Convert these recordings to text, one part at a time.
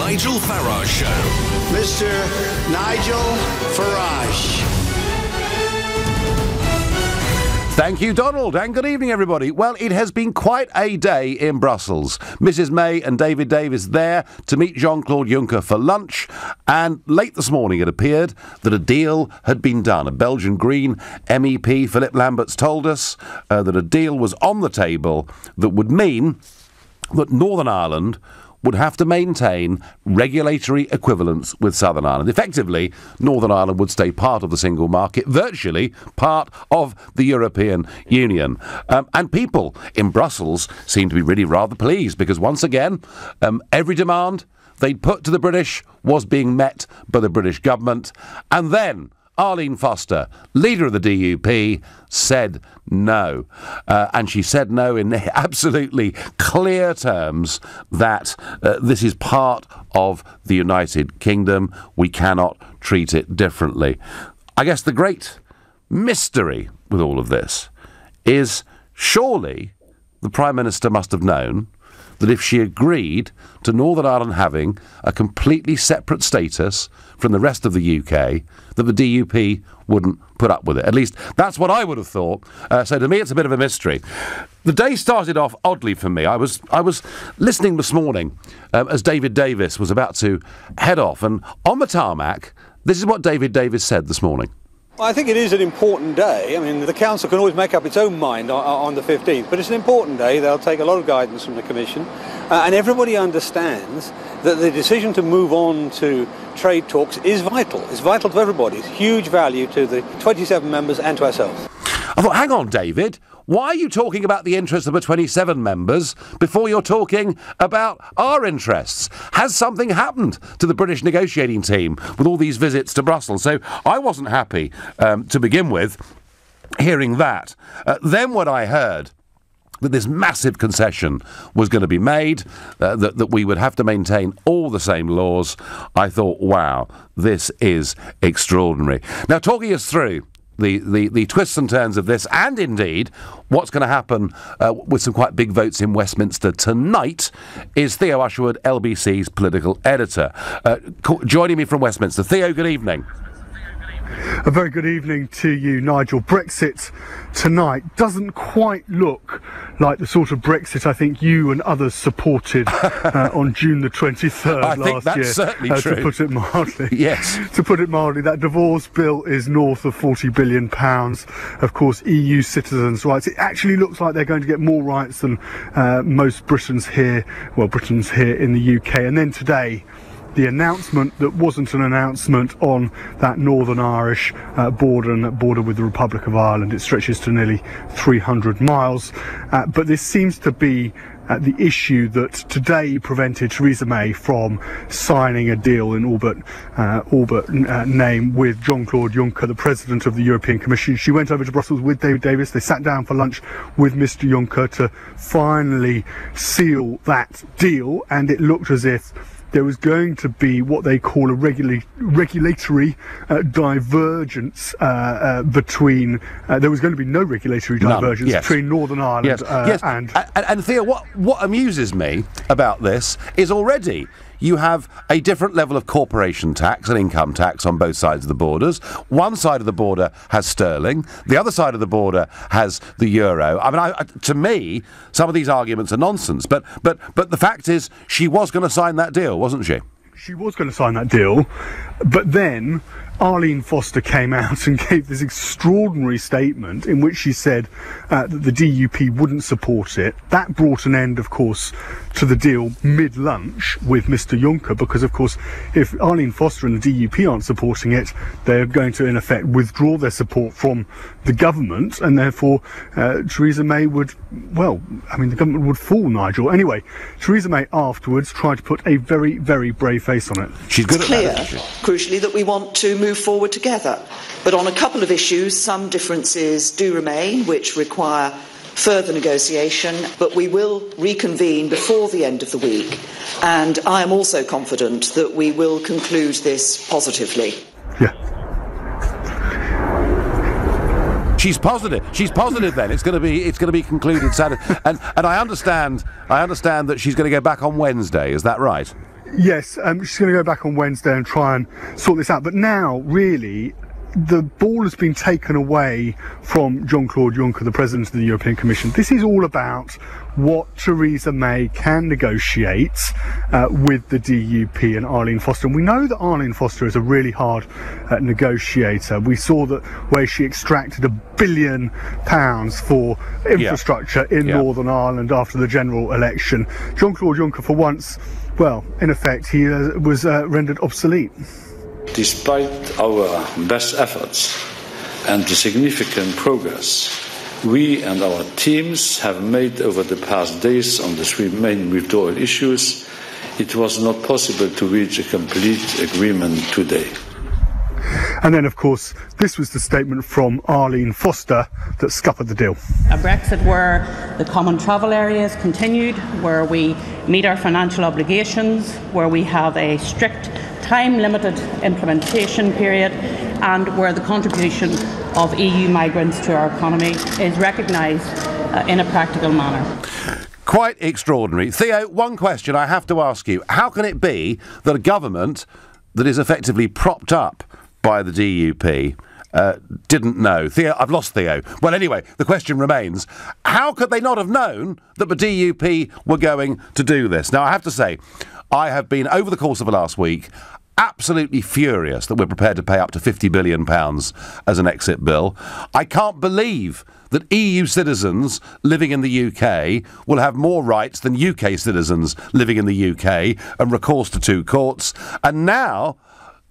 Nigel Farage Show. Mr. Nigel Farage. Thank you, Donald, and good evening, everybody. Well, it has been quite a day in Brussels. Mrs May and David Davis there to meet Jean-Claude Juncker for lunch, and late this morning it appeared that a deal had been done. A Belgian Green MEP, Philip Lamberts, told us that a deal was on the table that would mean that Northern Ireland would have to maintain regulatory equivalence with Southern Ireland. Effectively, Northern Ireland would stay part of the single market, virtually part of the European Union. And people in Brussels seem to be really rather pleased because, once again, every demand they'd put to the British was being met by the British government. And then Arlene Foster, leader of the DUP, said no. And she said no in absolutely clear terms that this is part of the United Kingdom. We cannot treat it differently. I guess the great mystery with all of this is surely the Prime Minister must have known that if she agreed to Northern Ireland having a completely separate status from the rest of the UK, that the DUP wouldn't put up with it. At least that's what I would have thought. So to me, it's a bit of a mystery. The day started off oddly for me. I was listening this morning as David Davis was about to head off, and on the tarmac, this is what David Davis said this morning. Well, I think it is an important day. I mean, the Council can always make up its own mind on the 15th, but it's an important day. They'll take a lot of guidance from the Commission, and everybody understands that the decision to move on to trade talks is vital. It's vital to everybody. It's huge value to the 27 members and to ourselves. I thought, hang on, David, why are you talking about the interests of the 27 members before you're talking about our interests? Has something happened to the British negotiating team with all these visits to Brussels? So I wasn't happy to begin with hearing that. Then when I heard that this massive concession was going to be made, that we would have to maintain all the same laws, I thought, wow, this is extraordinary. Now, talking us through the twists and turns of this, and indeed what's going to happen with some quite big votes in Westminster tonight, is Theo Usherwood, LBC's political editor. Joining me from Westminster. Theo, good evening. A very good evening to you, Nigel. Brexit tonight doesn't quite look like the sort of Brexit I think you and others supported on June the 23rd I think last that's year. Certainly true. To put it mildly. Yes. To put it mildly, that divorce bill is north of £40 billion. Of course, EU citizens' rights. It actually looks like they're going to get more rights than most Britons here in the UK. And then today, the announcement that wasn't an announcement on that Northern Irish border and that border with the Republic of Ireland. It stretches to nearly 300 miles. But this seems to be the issue that today prevented Theresa May from signing a deal in all but name with Jean-Claude Juncker, the President of the European Commission. She went over to Brussels with David Davis. They sat down for lunch with Mr Juncker to finally seal that deal, and it looked as if there was going to be what they call a regulatory divergence between... there was going to be no regulatory divergence between Northern Ireland and Theo, what amuses me about this is already you have a different level of corporation tax and income tax on both sides of the borders. One side of the border has sterling, the other side of the border has the euro. I mean, to me, some of these arguments are nonsense, but the fact is she was going to sign that deal, wasn't she? She was going to sign that deal, but then Arlene Foster came out and gave this extraordinary statement in which she said that the DUP wouldn't support it. That brought an end, of course, to the deal mid-lunch with Mr Juncker, because, of course, if Arlene Foster and the DUP aren't supporting it, they're going to, in effect, withdraw their support from the government, and therefore Theresa May would, well, I mean, the government would fall, Nigel. Anyway, Theresa May afterwards tried to put a very, very brave face on it. She's good at that, isn't she? Crucially, that we want to move forward together. But on a couple of issues, some differences do remain, which require further negotiation, but we will reconvene before the end of the week, and I am also confident that we will conclude this positively. Yeah. She's positive. She's positive. Then it's going to be concluded Saturday. And I understand that she's going to go back on Wednesday. Is that right? Yes, she's going to go back on Wednesday and try and sort this out. But now, really, the ball has been taken away from Jean-Claude Juncker, the President of the European Commission. This is all about what Theresa May can negotiate with the DUP and Arlene Foster. And we know that Arlene Foster is a really hard negotiator. We saw that where she extracted £1 billion for infrastructure in Northern Ireland after the general election. Jean-Claude Juncker, for once, well, in effect, he was rendered obsolete. Despite our best efforts and the significant progress we and our teams have made over the past days on the three main withdrawal issues, it was not possible to reach a complete agreement today. And then, of course, this was the statement from Arlene Foster that scuppered the deal. A Brexit where the common travel area is continued, where we meet our financial obligations, where we have a strict time-limited implementation period, and where the contribution of EU migrants to our economy is recognised in a practical manner. Quite extraordinary. Theo, one question I have to ask you. How can it be that a government that is effectively propped up by the DUP didn't know? Theo, I've lost Theo. Well, anyway, the question remains, how could they not have known that the DUP were going to do this? Now, I have to say, I have been, over the course of the last week, absolutely furious that we're prepared to pay up to £50 billion as an exit bill. I can't believe that EU citizens living in the UK will have more rights than UK citizens living in the UK and recourse to two courts. And now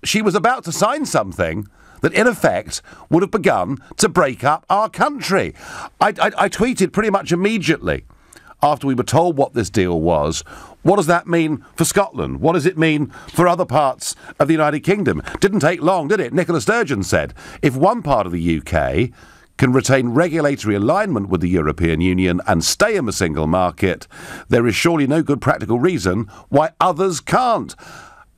she was about to sign something that in effect would have begun to break up our country. I tweeted pretty much immediately after we were told what this deal was. What does that mean for Scotland? What does it mean for other parts of the United Kingdom? Didn't take long, did it? Nicola Sturgeon said, if one part of the UK can retain regulatory alignment with the European Union and stay in the single market, there is surely no good practical reason why others can't.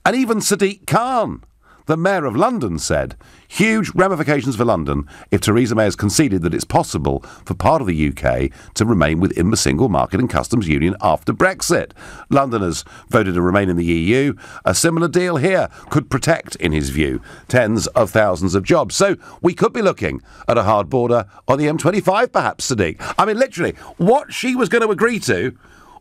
And even Sadiq Khan, the Mayor of London, said, huge ramifications for London if Theresa May has conceded that it's possible for part of the UK to remain within the single market and customs union after Brexit. Londoners voted to remain in the EU. A similar deal here could protect, in his view, tens of thousands of jobs. So we could be looking at a hard border on the M25, perhaps, Sadiq. I mean, literally, what she was going to agree to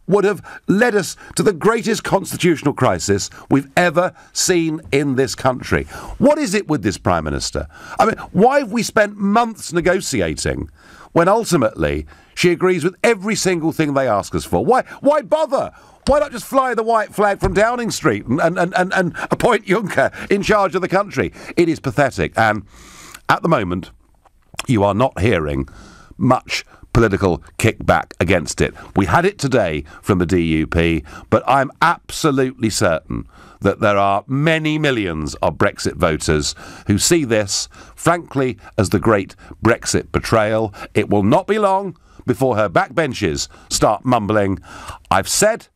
would have led us to the greatest constitutional crisis we've ever seen in this country. What is it with this Prime Minister? I mean, why have we spent months negotiating when ultimately she agrees with every single thing they ask us for? Why bother? Why not just fly the white flag from Downing Street and appoint Juncker in charge of the country? It is pathetic. And at the moment, you are not hearing much political kickback against it. We had it today from the DUP, but I'm absolutely certain that there are many millions of Brexit voters who see this, frankly, as the great Brexit betrayal. It will not be long before her backbenchers start mumbling. I've said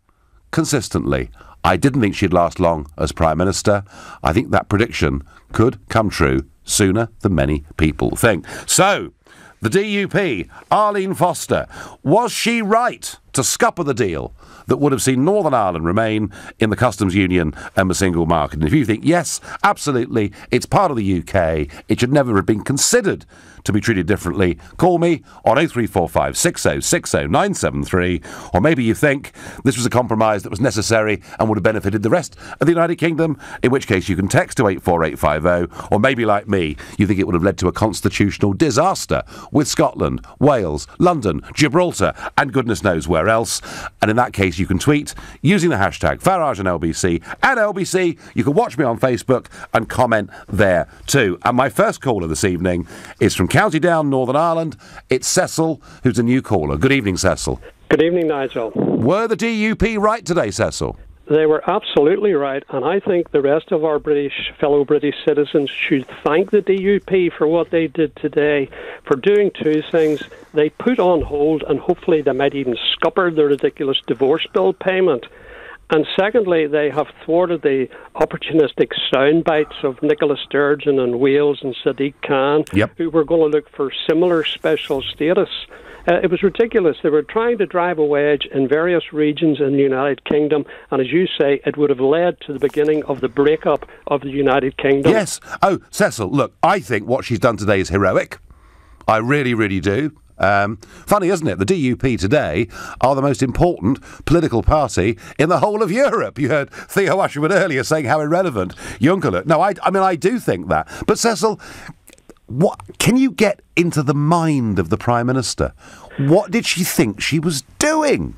consistently, I didn't think she'd last long as Prime Minister. I think that prediction could come true sooner than many people think. So, the DUP, Arlene Foster, was she right to scupper the deal that would have seen Northern Ireland remain in the customs union and the single market? And if you think, yes, absolutely, it's part of the UK, it should never have been considered to be treated differently, call me on 0345 6060 973. Or maybe you think this was a compromise that was necessary and would have benefited the rest of the United Kingdom, in which case you can text to 84850. Or maybe, like me, you think it would have led to a constitutional disaster with Scotland, Wales, London, Gibraltar, and goodness knows where else. And in that case, you can tweet using the hashtag Farage and LBC. And LBC, you can watch me on Facebook and comment there too. And my first caller this evening is from County Down, Northern Ireland. It's Cecil, who's a new caller. Good evening, Cecil. Good evening, Nigel. Were the DUP right today, Cecil? They were absolutely right, and I think the rest of our fellow British citizens should thank the DUP for what they did today, for doing two things. They put on hold, and hopefully they might even scupper the ridiculous divorce bill payment. And secondly, they have thwarted the opportunistic sound bites of Nicola Sturgeon and Wales and Sadiq Khan, who were going to look for similar special status It was ridiculous. They were trying to drive a wedge in various regions in the United Kingdom, and as you say, it would have led to the beginning of the breakup of the United Kingdom. Yes. Oh, Cecil, look, I think what she's done today is heroic. I really, really do. Funny, isn't it? The DUP today are the most important political party in the whole of Europe. You heard Theo Usherwood earlier saying how irrelevant Juncker looked. No, I mean, I do think that. But Cecil, what can you get into the mind of the Prime Minister? What did she think she was doing?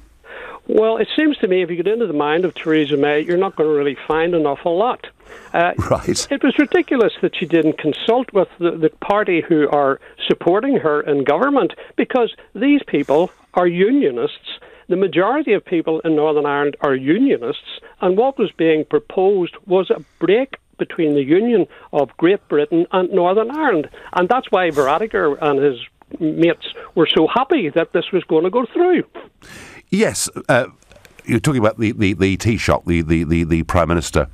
Well, it seems to me if you get into the mind of Theresa May, you're not going to really find an awful lot. Right. It was ridiculous that she didn't consult with the party who are supporting her in government, because these people are unionists. The majority of people in Northern Ireland are unionists, and what was being proposed was a break between the Union of Great Britain and Northern Ireland. And that's why Varadkar and his mates were so happy that this was going to go through. Yes, you're talking about the Taoiseach, the Prime Minister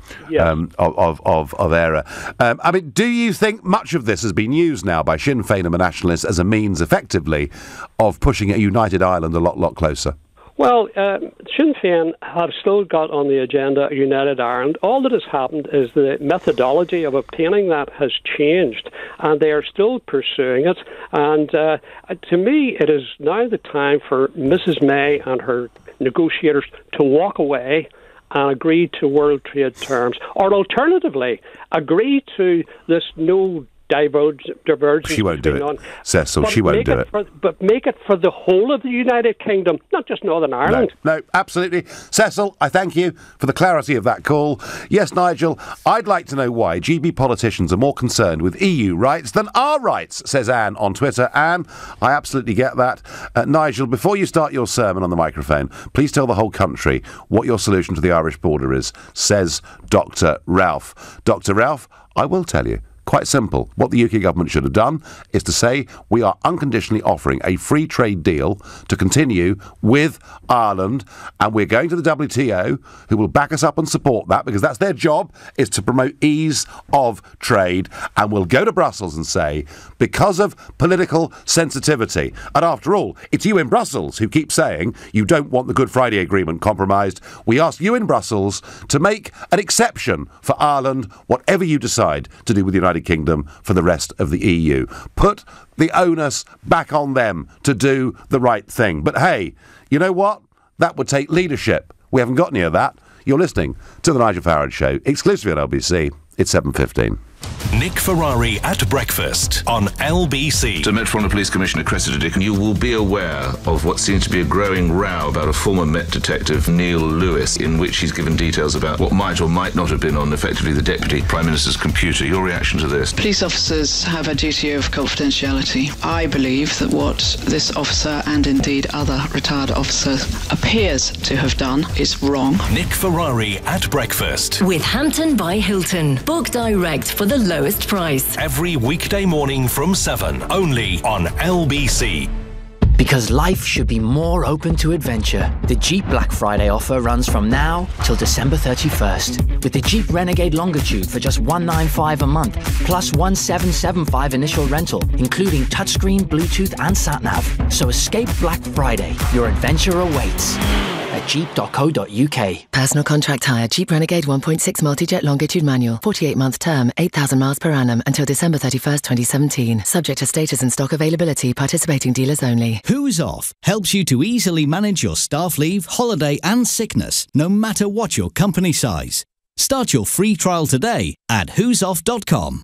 of ERA. I mean, do you think much of this has been used now by Sinn Féin and the Nationalists as a means, effectively, of pushing a united Ireland a lot closer? Well, Sinn Féin have still got on the agenda a united Ireland. All that has happened is the methodology of obtaining that has changed, and they are still pursuing it. And to me, it is now the time for Mrs May and her negotiators to walk away and agree to world trade terms, or alternatively, agree to this no divergence. She won't do it, Cecil. She won't do it. But make it for the whole of the United Kingdom, not just Northern Ireland. No, absolutely. Cecil, I thank you for the clarity of that call. Yes, Nigel, I'd like to know why GB politicians are more concerned with EU rights than our rights, says Anne on Twitter. Anne, I absolutely get that. Nigel, before you start your sermon on the microphone, please tell the whole country what your solution to the Irish border is, says Dr. Ralph. Dr. Ralph, I will tell you. Quite simple. What the UK government should have done is to say we are unconditionally offering a free trade deal to continue with Ireland, and we're going to the WTO, who will back us up and support that, because that's their job, is to promote ease of trade, and we'll go to Brussels and say, because of political sensitivity, and after all, it's you in Brussels who keep saying you don't want the Good Friday Agreement compromised, we ask you in Brussels to make an exception for Ireland, whatever you decide to do with the United Kingdom for the rest of the EU. Put the onus back on them to do the right thing. But hey, you know what? That would take leadership. We haven't got any of that. You're listening to The Nigel Farage Show, exclusively on LBC. It's 7:15. Nick Ferrari at breakfast on LBC. To Metropolitan Police Commissioner Cressida Dick, you will be aware of what seems to be a growing row about a former Met detective, Neil Lewis, in which he's given details about what might or might not have been on effectively the Deputy Prime Minister's computer. Your reaction to this? Police officers have a duty of confidentiality. I believe that what this officer and indeed other retired officers appears to have done is wrong. Nick Ferrari at breakfast. With Hampton by Hilton. Book direct for the lowest price. Every weekday morning from 7, only on LBC. Because life should be more open to adventure. The Jeep Black Friday offer runs from now till December 31st. With the Jeep Renegade Longitude for just $195 a month, plus $1,775 initial rental, including touchscreen, Bluetooth and sat-nav. So escape Black Friday. Your adventure awaits at jeep.co.uk. Personal contract hire. Jeep Renegade 1.6 multi-jet longitude manual. 48-month term. 8,000 miles per annum until December 31st, 2017. Subject to status and stock availability. Participating dealers only. Who's Off helps you to easily manage your staff leave, holiday and sickness, no matter what your company size. Start your free trial today at who'soff.com.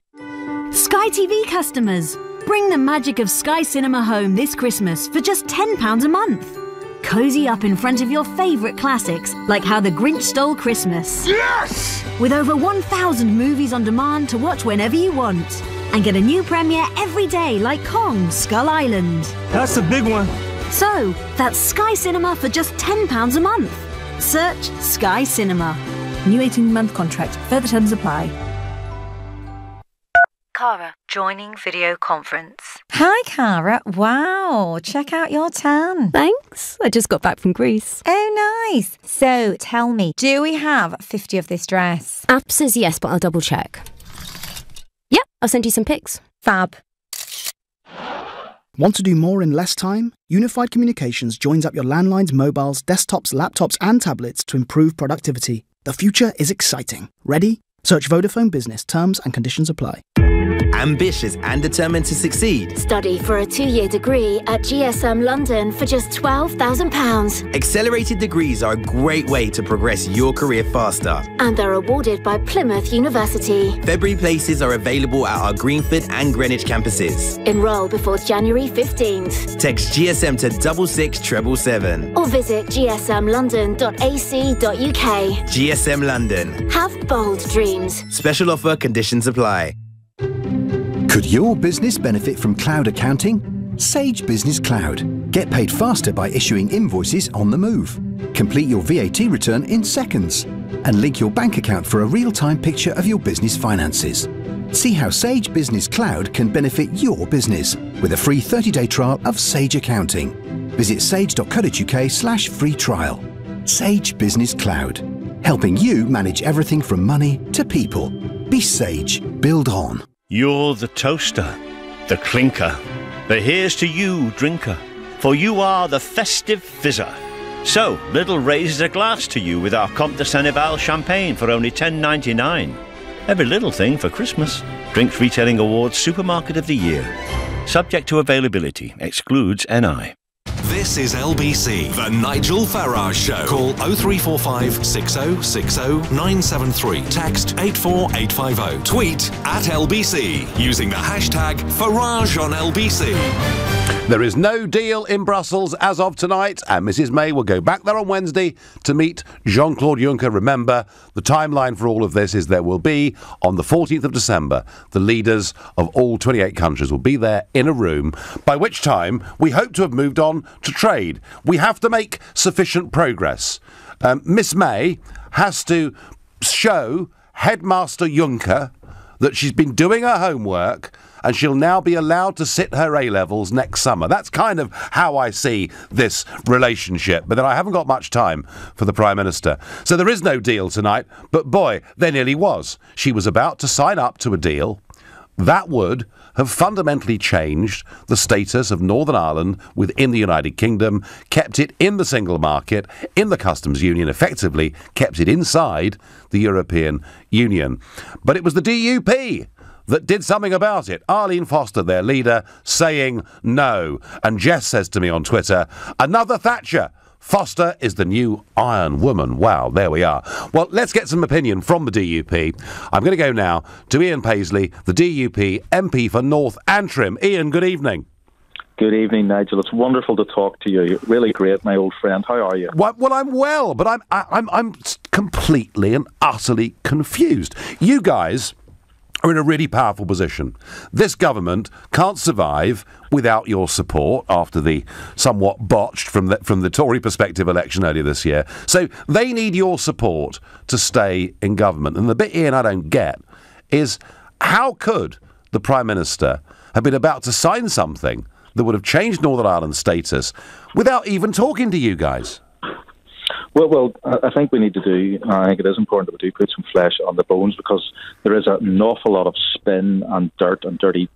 Sky TV customers, bring the magic of Sky Cinema home this Christmas for just £10 a month. Cozy up in front of your favourite classics, like How the Grinch Stole Christmas. Yes! With over 1,000 movies on demand to watch whenever you want. And get a new premiere every day, like Kong, Skull Island. That's a big one. So, that's Sky Cinema for just £10 a month. Search Sky Cinema. New 18-month contract. Further terms apply. Cara, joining video conference. Hi, Cara. Wow, check out your tan. Thanks. I just got back from Greece. Oh, nice. So, tell me, do we have 50 of this dress? App says yes, but I'll double check. Yep, I'll send you some pics. Fab. Want to do more in less time? Unified Communications joins up your landlines, mobiles, desktops, laptops and tablets to improve productivity. The future is exciting. Ready? Search Vodafone Business. Terms and conditions apply. Ambitious and determined to succeed. Study for a 2-year degree at GSM London for just £12,000. Accelerated degrees are a great way to progress your career faster. And they're awarded by Plymouth University. February places are available at our Greenford and Greenwich campuses. Enrol before January 15th. Text GSM to 66777. Or visit gsmlondon.ac.uk. GSM London. Have bold dreams. Special offer, conditions apply. Could your business benefit from cloud accounting? Sage Business Cloud. Get paid faster by issuing invoices on the move. Complete your VAT return in seconds. And link your bank account for a real-time picture of your business finances. See how Sage Business Cloud can benefit your business with a free 30-day trial of Sage Accounting. Visit sage.co.uk/free trial. Sage Business Cloud. Helping you manage everything from money to people. Be Sage. Build on. You're the toaster, the clinker, the here's to you, drinker, for you are the festive fizzer. So, Lidl raises a glass to you with our Comte de Senegal champagne for only $10.99. Every little thing for Christmas. Drinks Retailing Awards Supermarket of the Year. Subject to availability. Excludes NI. This is LBC, the Nigel Farage Show. Call 0345 6060 973. Text 84850. Tweet at LBC using the hashtag Farage on LBC. There is no deal in Brussels as of tonight, and Mrs May will go back there on Wednesday to meet Jean-Claude Juncker. Remember, the timeline for all of this is there will be, on the 14th of December, the leaders of all 28 countries will be there in a room, by which time we hope to have moved on to trade. We have to make sufficient progress. Miss May has to show Headmaster Juncker that she's been doing her homework and she'll now be allowed to sit her A-levels next summer. That's kind of how I see this relationship. But then I haven't got much time for the Prime Minister. So there is no deal tonight. But boy, there nearly was. She was about to sign up to a deal that would have fundamentally changed the status of Northern Ireland within the United Kingdom, kept it in the single market, in the customs union, effectively kept it inside the European Union. But it was the DUP that did something about it. Arlene Foster, their leader, saying no. And Jess says to me on Twitter, another Thatcher. Foster is the new Iron Woman. Wow, there we are. Well, let's get some opinion from the DUP. I'm going to go now to Ian Paisley, the DUP MP for North Antrim. Ian, good evening. Good evening, Nigel. It's wonderful to talk to you. You're really great, my old friend. How are you? Well, I'm well, but I'm completely and utterly confused. You guys are in a really powerful position. This government can't survive without your support after the somewhat botched from the Tory perspective election earlier this year. So they need your support to stay in government. And the bit, Ian, I don't get is how could the Prime Minister have been about to sign something that would have changed Northern Ireland's status without even talking to you guys? Well, I think we need to do, I think it is important that we do put some flesh on the bones, because there is an awful lot of spin and dirt and dirty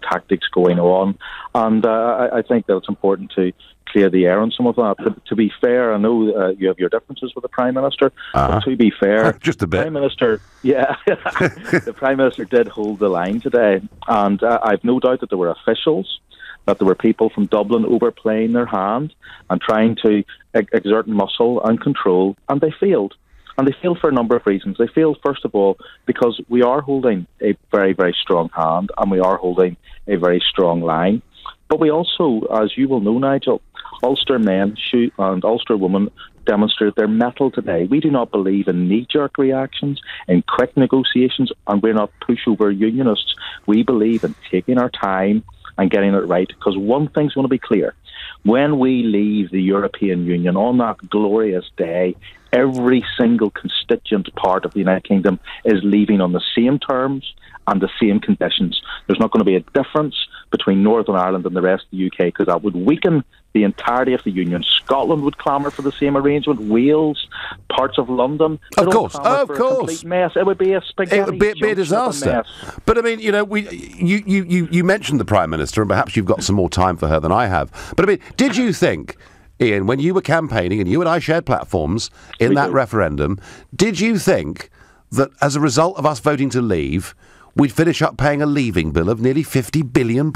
tactics going on. And I think that it's important to clear the air on some of that. To be fair, I know you have your differences with the Prime Minister, but to be fair, just a bit. Prime Minister, the Prime Minister did hold the line today, and I've no doubt that there were officials, that there were people from Dublin overplaying their hand and trying to exert muscle and control, and they failed. And they failed for a number of reasons. They failed, first of all, because we are holding a very, very strong hand and we are holding a very strong line. But we also, as you will know, Nigel, Ulster men and Ulster women demonstrated their mettle today. We do not believe in knee-jerk reactions, in quick negotiations, and we're not pushover unionists. We believe in taking our time and getting it right, because one thing's going to be clear. When we leave the European Union on that glorious day every single constituent part of the United Kingdom is leaving on the same terms and the same conditions. There's not going to be a difference between Northern Ireland and the rest of the UK, because that would weaken the entirety of the Union. Scotland would clamour for the same arrangement. Wales, parts of London. Of course. A complete mess. It would be a spaghetti. It would be a disaster. But I mean, you mentioned the Prime Minister, and perhaps you've got some more time for her than I have. But I mean, did you think, Ian, when you were campaigning and you and I shared platforms in that referendum, did you think that as a result of us voting to leave, we'd finish up paying a leaving bill of nearly £50 billion?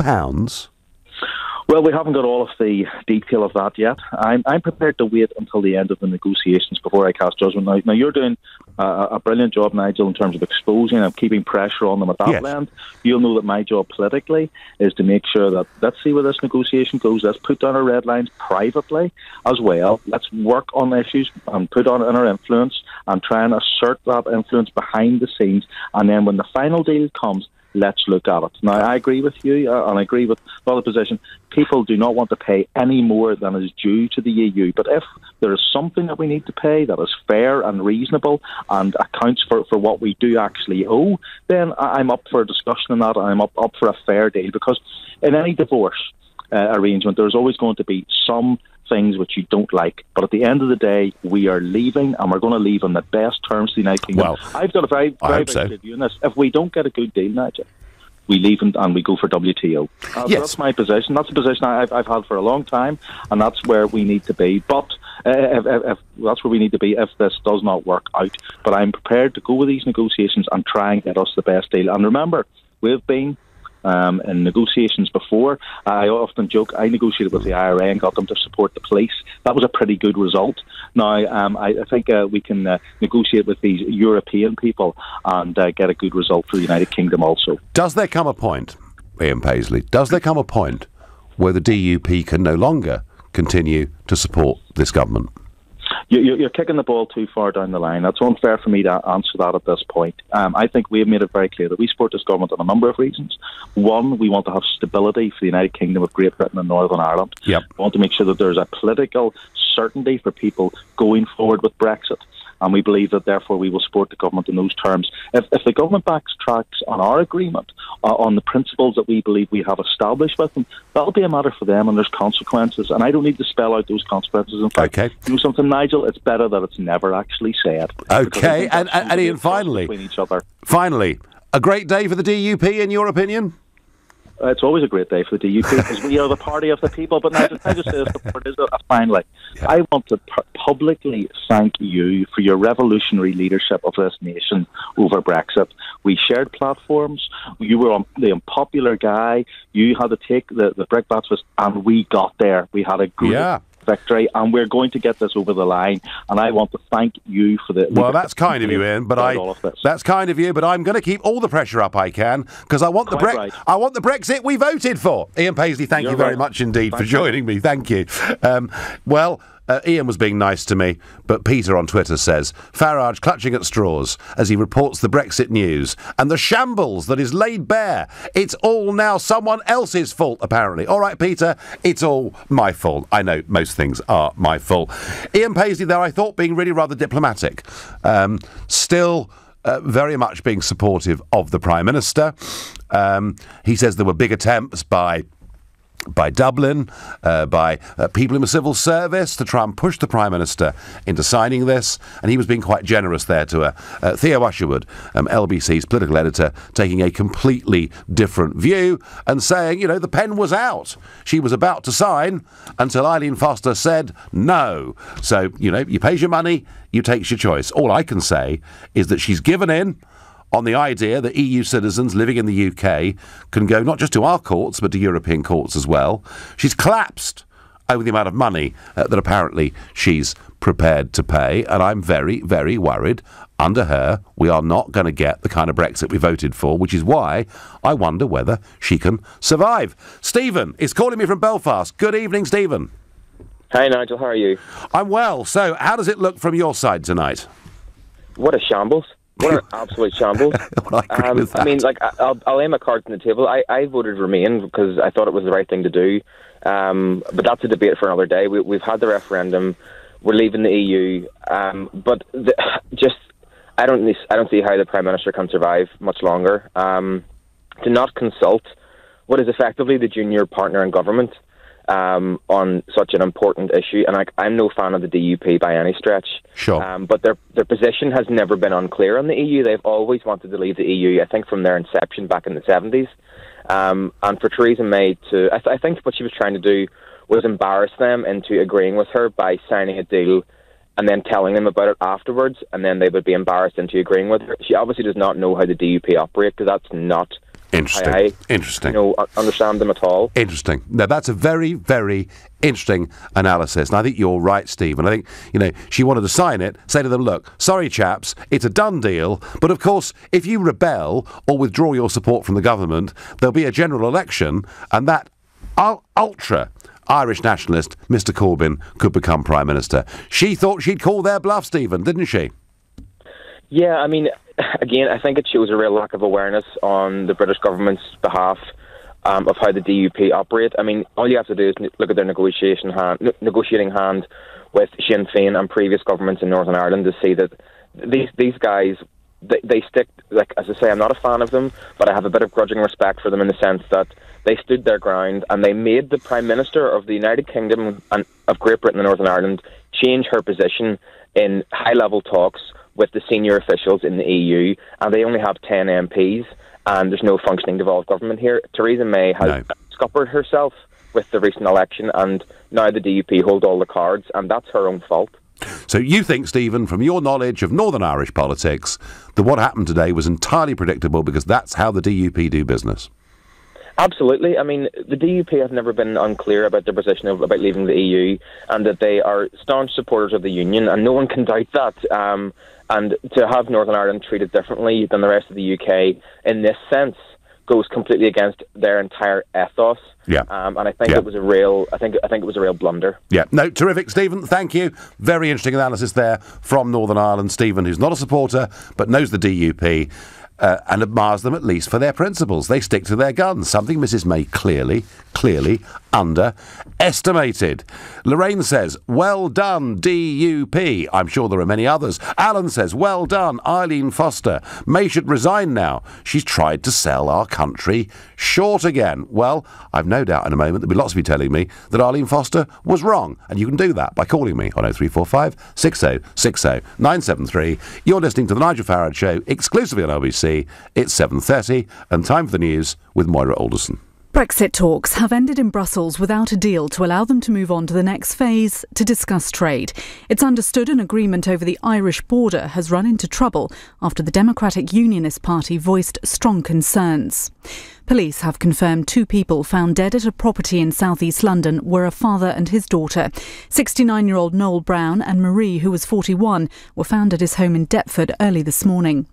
Well, we haven't got all of the detail of that yet. I'm prepared to wait until the end of the negotiations before I cast judgment. Now you're doing a brilliant job, Nigel, in terms of exposing and keeping pressure on them at that end. You'll know that my job politically is to make sure that, let's see where this negotiation goes. Let's put down our red lines privately as well. Let's work on issues and put on our influence and try and assert that influence behind the scenes. And then when the final deal comes, let's look at it. Now, I agree with you, and I agree with the other position. People do not want to pay any more than is due to the EU. But if there is something that we need to pay that is fair and reasonable and accounts for what we do actually owe, then I'm up for a discussion on that. I'm up for a fair deal, because in any divorce arrangement, there's always going to be some things which you don't like, but at the end of the day, we are leaving, and we're going to leave on the best terms to the United Kingdom. Well, I've got a very good view on this. If we don't get a good deal, Nigel, we leave and we go for WTO. That's my position. That's the position I've had for a long time, and that's where we need to be. But if that's where we need to be if this does not work out. But I'm prepared to go with these negotiations and try and get us the best deal. And remember, we've been in negotiations before. I often joke, I negotiated with the IRA and got them to support the police. That was a pretty good result. Now, I think we can negotiate with these European people and get a good result for the United Kingdom also. Does there come a point, Ian Paisley, where the DUP can no longer continue to support this government? You're kicking the ball too far down the line. That's unfair for me to answer that at this point. I think we have made it very clear that we support this government on a number of reasons. One, we want to have stability for the United Kingdom of Great Britain and Northern Ireland. We want to make sure that there's a political certainty for people going forward with Brexit. And we believe that, therefore, we will support the government in those terms. If the government backtracks on our agreement, on the principles that we believe we have established with them, that'll be a matter for them, and there's consequences. And I don't need to spell out those consequences. In fact, you know something, Nigel? It's better that it's never actually said. Okay, and Ian, finally, a great day for the DUP, in your opinion? It's always a great day for the DUP because we are the party of the people. But Nigel, can I just say this finally? I want to publicly thank you for your revolutionary leadership of this nation over Brexit. We shared platforms. You were the unpopular guy. You had to take the brickbats, and we got there. We had a great victory, and we're going to get this over the line. And I want to thank you for the. Well, that's kind of you, Ian. But that's kind of you. But I'm going to keep all the pressure up I can, because I want I want the Brexit we voted for. Ian Paisley, thank you very much indeed for joining me. Thank you. Ian was being nice to me, but Peter on Twitter says, Farage clutching at straws as he reports the Brexit news and the shambles that is laid bare. It's all now someone else's fault, apparently. All right, Peter, it's all my fault. I know most things are my fault. Ian Paisley there, I thought, being really rather diplomatic. Still very much being supportive of the Prime Minister. He says there were big attempts by Dublin, by people in the civil service to try and push the Prime Minister into signing this, and he was being quite generous there to Theo Usherwood, LBC's political editor, taking a completely different view and saying, the pen was out. She was about to sign until Eileen Foster said no. So, you pays your money, you takes your choice. All I can say is that she's given in on the idea that EU citizens living in the UK can go not just to our courts, but to European courts as well. She's collapsed over the amount of money that apparently she's prepared to pay, and I'm very, very worried under her we are not going to get the kind of Brexit we voted for, which is why I wonder whether she can survive. Stephen is calling me from Belfast. Good evening, Stephen. Hey, Nigel, how are you? I'm well. So, how does it look from your side tonight? What a shambles. What an absolute shambles. I mean, I'll lay my cards on the table. I voted Remain because I thought it was the right thing to do. But that's a debate for another day. We've had the referendum. we're leaving the EU. But I don't see how the Prime Minister can survive much longer. To not consult what is effectively the junior partner in government on such an important issue, and I'm no fan of the DUP by any stretch. Sure. But their position has never been unclear on the EU. They've always wanted to leave the EU, I think, from their inception back in the 70s. And for Theresa May I think what she was trying to do was embarrass them into agreeing with her by signing a deal and then telling them about it afterwards, and then they would be embarrassed into agreeing with her. She obviously does not know how the DUP operate, because that's not Interesting. Understand them at all. Interesting. Now, that's a very, very interesting analysis. And I think you're right, Steve. And I think, she wanted to sign it, say to them, look, sorry, chaps, it's a done deal. But, of course, if you rebel or withdraw your support from the government, there'll be a general election, and that ultra Irish nationalist, Mr Corbyn, could become Prime Minister. She thought she'd call their bluff, Stephen, didn't she? Yeah, I mean, again, I think it shows a real lack of awareness on the British government's behalf of how the DUP operate. I mean, all you have to do is look at their negotiating hand with Sinn Féin and previous governments in Northern Ireland to see that these guys, they stick, like, as I say, I'm not a fan of them, but I have a bit of grudging respect for them in the sense that they stood their ground and they made the Prime Minister of the United Kingdom and of Great Britain and Northern Ireland change her position in high-level talks with the senior officials in the EU, and they only have 10 MPs, and there's no functioning devolved government here. Theresa May has scuppered herself with the recent election, and now the DUP hold all the cards, and that's her own fault. So you think, Stephen, from your knowledge of Northern Irish politics, that what happened today was entirely predictable because that's how the DUP do business? Absolutely. I mean, the DUP have never been unclear about their position about leaving the EU, and that they are staunch supporters of the Union, and no one can doubt that. And to have Northern Ireland treated differently than the rest of the UK in this sense goes completely against their entire ethos. Yeah. And I think it was a real. I think it was a real blunder. Yeah. No, terrific, Stephen. Thank you. Very interesting analysis there from Northern Ireland. Stephen, who's not a supporter but knows the DUP. And admires them at least for their principles. They stick to their guns, something Mrs May clearly underestimated. Lorraine says, well done, DUP. I'm sure there are many others. Alan says, well done, Eileen Foster. May should resign now. She's tried to sell our country short again. Well, I've no doubt in a moment there'll be lots of you telling me that Eileen Foster was wrong. And you can do that by calling me on 0345 6060 973. You're listening to The Nigel Farage Show, exclusively on LBC. It's 7:30 and time for the news with Moira Alderson. Brexit talks have ended in Brussels without a deal to allow them to move on to the next phase to discuss trade. It's understood an agreement over the Irish border has run into trouble after the Democratic Unionist Party voiced strong concerns. Police have confirmed 2 people found dead at a property in south-east London were a father and his daughter. 69-year-old Noel Brown and Marie, who was 41, were found at his home in Deptford early this morning.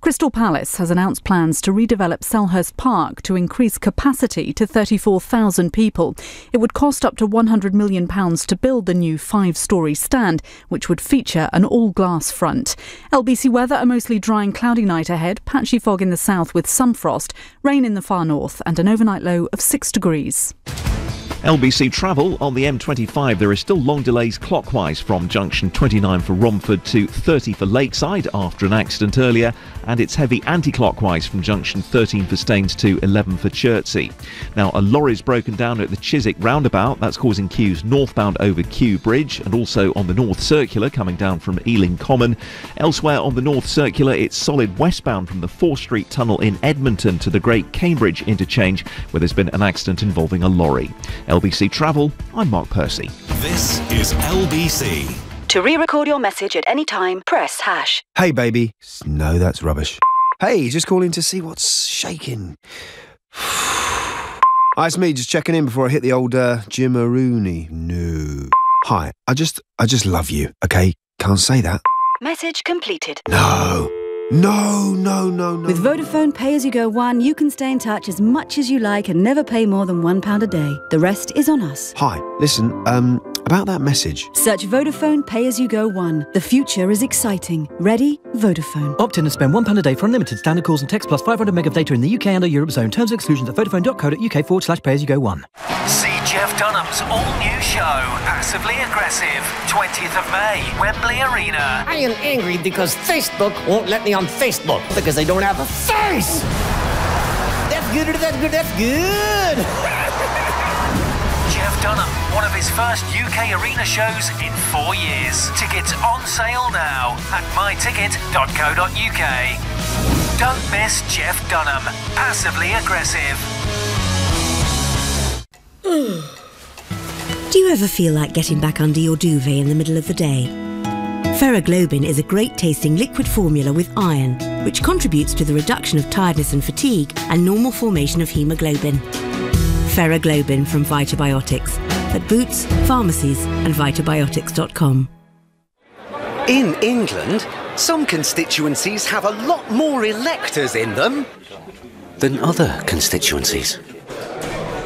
Crystal Palace has announced plans to redevelop Selhurst Park to increase capacity to 34,000 people. It would cost up to £100 million to build the new 5-storey stand, which would feature an all-glass front. LBC weather, a mostly dry and cloudy night ahead, patchy fog in the south with some frost, rain in the far north and an overnight low of 6 degrees. LBC travel on the M25. There are still long delays clockwise from junction 29 for Romford to 30 for Lakeside after an accident earlier, and it's heavy anti-clockwise from junction 13 for Staines to 11 for Chertsey. Now, a lorry's broken down at the Chiswick roundabout. That's causing queues northbound over Kew Bridge and also on the North Circular coming down from Ealing Common. Elsewhere on the North Circular, it's solid westbound from the 4th Street Tunnel in Edmonton to the Great Cambridge interchange, where there's been an accident involving a lorry. LBC Travel, I'm Mark Percy. This is LBC. To re-record your message at any time, press #. Hey, baby. No, that's rubbish. Hey, just calling to see what's shaking. Hi, it's me, just checking in before I hit the old Jim-a-rooney. No. Hi, I just love you, okay? Can't say that. Message completed. No. With Vodafone Pay-As-You-Go One, you can stay in touch as much as you like and never pay more than £1 a day. The rest is on us. Hi, listen, about that message. Search Vodafone Pay-As-You-Go One. The future is exciting. Ready? Vodafone. Opt in and spend £1 a day for unlimited standard calls and text plus 500 meg of data in the UK and the Europe zone. Terms and exclusions at vodafone.co.uk/pay-as-you-go one. CJ Jeff Dunham's all-new show, Passively Aggressive, 20th of May, Wembley Arena. I am angry because Facebook won't let me on Facebook because they don't have a face! That's good, that's good, that's good! Jeff Dunham, one of his first UK arena shows in 4 years. Tickets on sale now at myticket.co.uk. Don't miss Jeff Dunham, Passively Aggressive. Do you ever feel like getting back under your duvet in the middle of the day? Ferroglobin is a great-tasting liquid formula with iron, which contributes to the reduction of tiredness and fatigue and normal formation of haemoglobin. Ferroglobin from Vitabiotics at Boots, pharmacies and vitabiotics.com. In England, some constituencies have a lot more electors in them than other constituencies.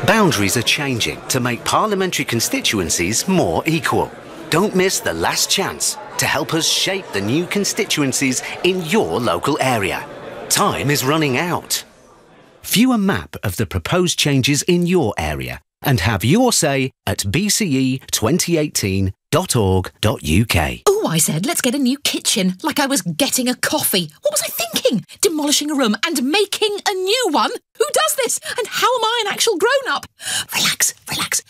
Boundaries are changing to make parliamentary constituencies more equal. Don't miss the last chance to help us shape the new constituencies in your local area. Time is running out. View a map of the proposed changes in your area and have your say at bce2018.org.uk. Oh, I said, let's get a new kitchen, like I was getting a coffee. What was I thinking? Demolishing a room and making a new one? Who does this? And how am I an actual grown-up? Relax, relax.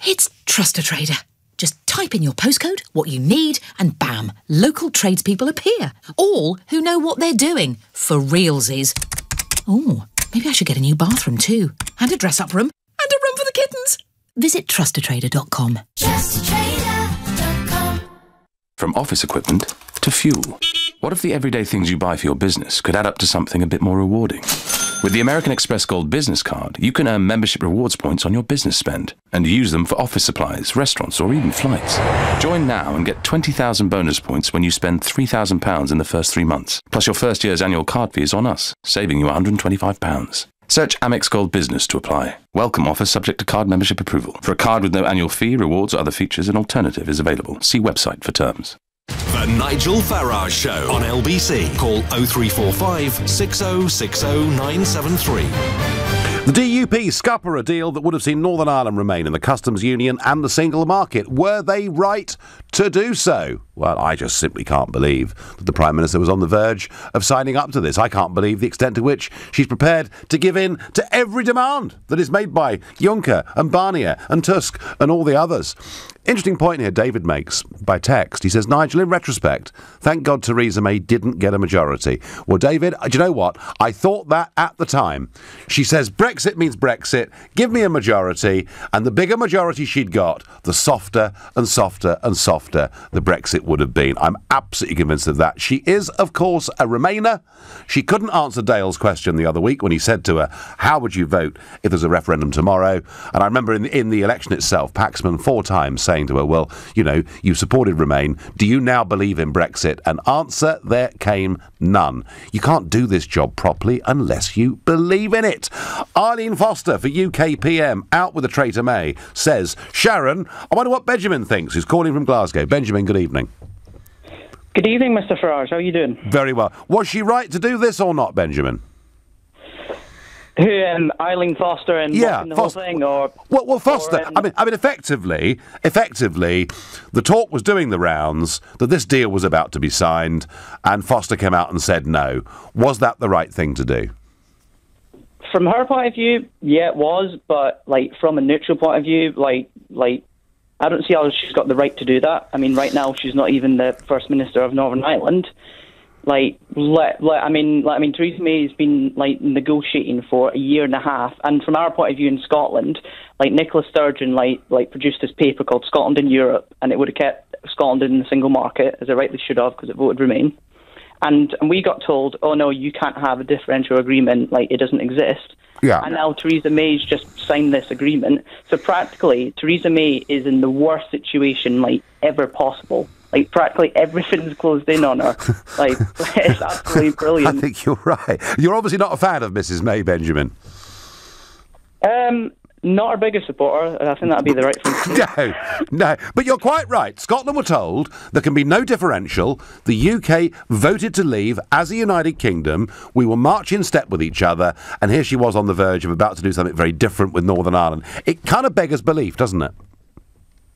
It's Trust a Trader. Just type in your postcode, what you need, and bam, local tradespeople appear. All who know what they're doing. For realsies. Oh, maybe I should get a new bathroom too. And a dress-up room. And a room for the kittens. Visit trustatrader.com. Trustatrader.com. From office equipment to fuel. What if the everyday things you buy for your business could add up to something a bit more rewarding? With the American Express Gold Business Card, you can earn membership rewards points on your business spend and use them for office supplies, restaurants, or even flights. Join now and get 20,000 bonus points when you spend £3,000 in the first 3 months. Plus your first year's annual card fee is on us, saving you £125. Search Amex Gold Business to apply. Welcome offer subject to card membership approval. For a card with no annual fee, rewards, or other features, an alternative is available. See website for terms. The Nigel Farage Show on LBC. Call 0345 6060 973. The DUP scupper a deal that would have seen Northern Ireland remain in the customs union and the single market. Were they right to do so? Well, I just simply can't believe that the Prime Minister was on the verge of signing up to this. I can't believe the extent to which she's prepared to give in to every demand that is made by Juncker and Barnier and Tusk and all the others. Interesting point here David makes by text. He says, Nigel, in retrospect, thank God Theresa May didn't get a majority. Well, David, do you know what? I thought that at the time. She says Brexit means Brexit. Give me a majority. And the bigger majority she'd got, the softer and softer and softer the Brexit would have been. I'm absolutely convinced of that. She is, of course, a Remainer. She couldn't answer Dale's question the other week when he said to her, how would you vote if there's a referendum tomorrow? And I remember in the election itself, Paxman 4 times saying to her, well, you know, you supported Remain. Do you now believe in Brexit? And answer, there came none. You can't do this job properly unless you believe in it. Eileen Foster for UKPM, out with a traitor May, says, Sharon, I wonder what Benjamin thinks, who's calling from Glasgow. Benjamin, good evening. Good evening, Mr. Farage. How are you doing? Very well. Was she right to do this or not, Benjamin? Who, Eileen Foster and yeah, the Foster. whole thing, or well, Foster. I mean, effectively, the talk was doing the rounds that this deal was about to be signed, and Foster came out and said no. Was that the right thing to do? From her point of view, yeah, it was. But from a neutral point of view, I don't see how she's got the right to do that. I mean, right now she's not even the First Minister of Northern Ireland. Theresa May has been negotiating for a year and a half, and from our point of view in Scotland, Nicola Sturgeon produced this paper called Scotland in Europe, and it would have kept Scotland in the single market, as it rightly should have, because it voted Remain. And we got told, oh no, you can't have a differential agreement, it doesn't exist. Yeah. And now Theresa May's just signed this agreement. So practically, Theresa May is in the worst situation ever possible. Practically everything's closed in on her. It's absolutely brilliant. I think you're right. You're obviously not a fan of Mrs. May, Benjamin. Not our biggest supporter. I think that'd be the right thing to do. No. But you're quite right. Scotland were told there can be no differential. The UK voted to leave as a United Kingdom. We will march in step with each other. And here she was on the verge of about to do something very different with Northern Ireland. It kind of beggars belief, doesn't it?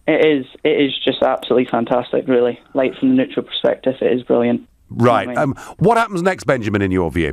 It is. It is just absolutely fantastic, really. Like, from the neutral perspective, it is brilliant. Right. You know what I mean? What happens next, Benjamin, in your view?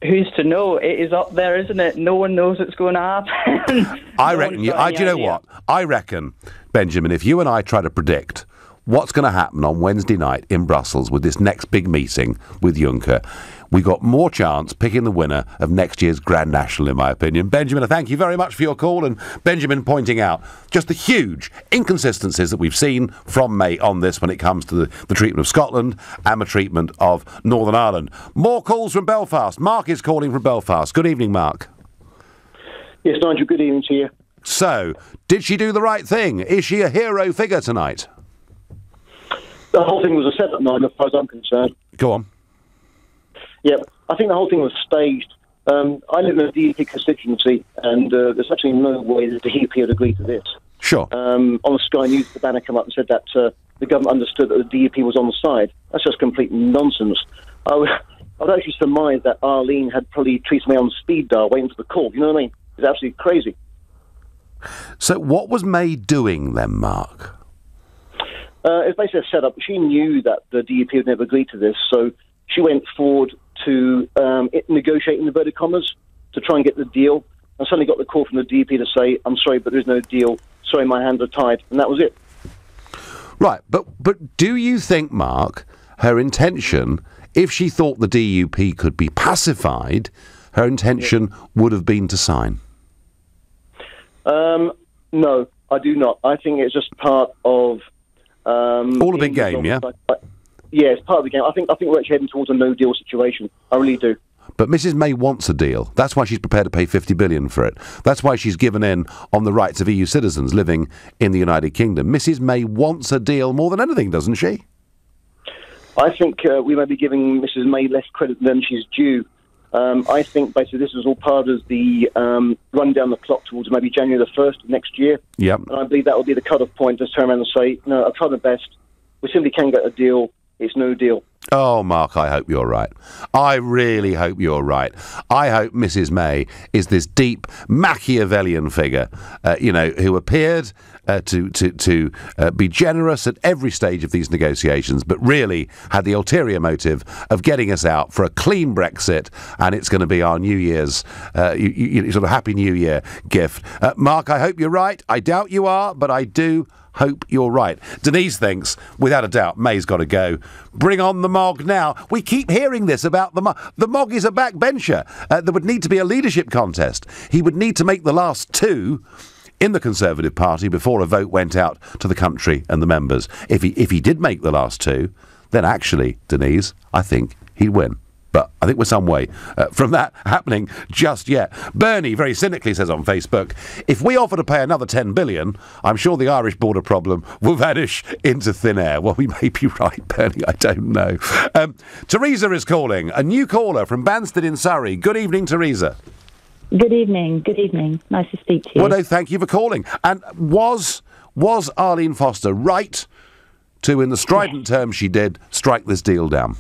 Who's to know? It is up there, isn't it? No one knows what's going to happen. I reckon. Do you know what? I reckon, Benjamin, if you and I try to predict what's going to happen on Wednesday night in Brussels with this next big meeting with Juncker, we got more chance picking the winner of next year's Grand National, in my opinion. Benjamin, I thank you very much for your call, and Benjamin pointing out just the huge inconsistencies that we've seen from May on this when it comes to the treatment of Scotland and the treatment of Northern Ireland. More calls from Belfast. Mark is calling from Belfast. Good evening, Mark. Yes, Nigel, good evening to you. So, did she do the right thing? Is she a hero figure tonight? The whole thing was a setup, Nigel, as far as I'm concerned. Go on. Yeah, I think the whole thing was staged. I live in a DUP constituency, and there's actually no way that the DUP would agree to this. Sure. On the Sky News, the banner came up and said that the government understood that the DUP was on the side. That's just complete nonsense. I would actually surmise that Arlene had probably treated me on speed dial waiting for the call. You know what I mean? It's absolutely crazy. So what was May doing then, Mark? It's basically a setup. She knew that the DUP would never agree to this, so she went forward to negotiate in inverted commas to try and get the deal, and suddenly got the call from the DUP to say, "I'm sorry, but there's no deal. Sorry, my hands are tied," and that was it. Right, but do you think, Mark, her intention, if she thought the DUP could be pacified, her intention would have been to sign? No, I do not. I think it's just part of all a big game, yeah. Yeah, it's part of the game. I think we're actually heading towards a no-deal situation. I really do. But Mrs May wants a deal. That's why she's prepared to pay $50 billion for it. That's why she's given in on the rights of EU citizens living in the United Kingdom. Mrs May wants a deal more than anything, doesn't she? I think we may be giving Mrs May less credit than she's due. I think basically this is all part of the run down the clock towards maybe January the 1st of next year. Yep. And I believe that will be the cut-off point to turn around and say, no, I've tried my best. We simply can't get a deal. It's no deal. Oh, Mark, I hope you're right. I really hope you're right. I hope Mrs May is this deep Machiavellian figure, who appeared to be generous at every stage of these negotiations, but really had the ulterior motive of getting us out for a clean Brexit, and it's going to be our New Year's sort of Happy New Year gift. Mark, I hope you're right. I doubt you are, but I do hope you're right. Denise thinks, without a doubt, May's got to go. Bring on the Mog now. We keep hearing this about the Mog. The Mog is a backbencher. There would need to be a leadership contest. He would need to make the last two in the Conservative Party before a vote went out to the country and the members. If he did make the last two, then actually, Denise, I think he'd win. But I think we're some way from that happening just yet. Bernie very cynically says on Facebook, if we offer to pay another $10 billion, I'm sure the Irish border problem will vanish into thin air. Well, we may be right, Bernie, I don't know. Teresa is calling, a new caller from Banstead in Surrey. Good evening, Teresa. Good evening. Good evening. Nice to speak to you. Well, no, thank you for calling. And was Arlene Foster right to, in the strident terms she did, strike this deal down?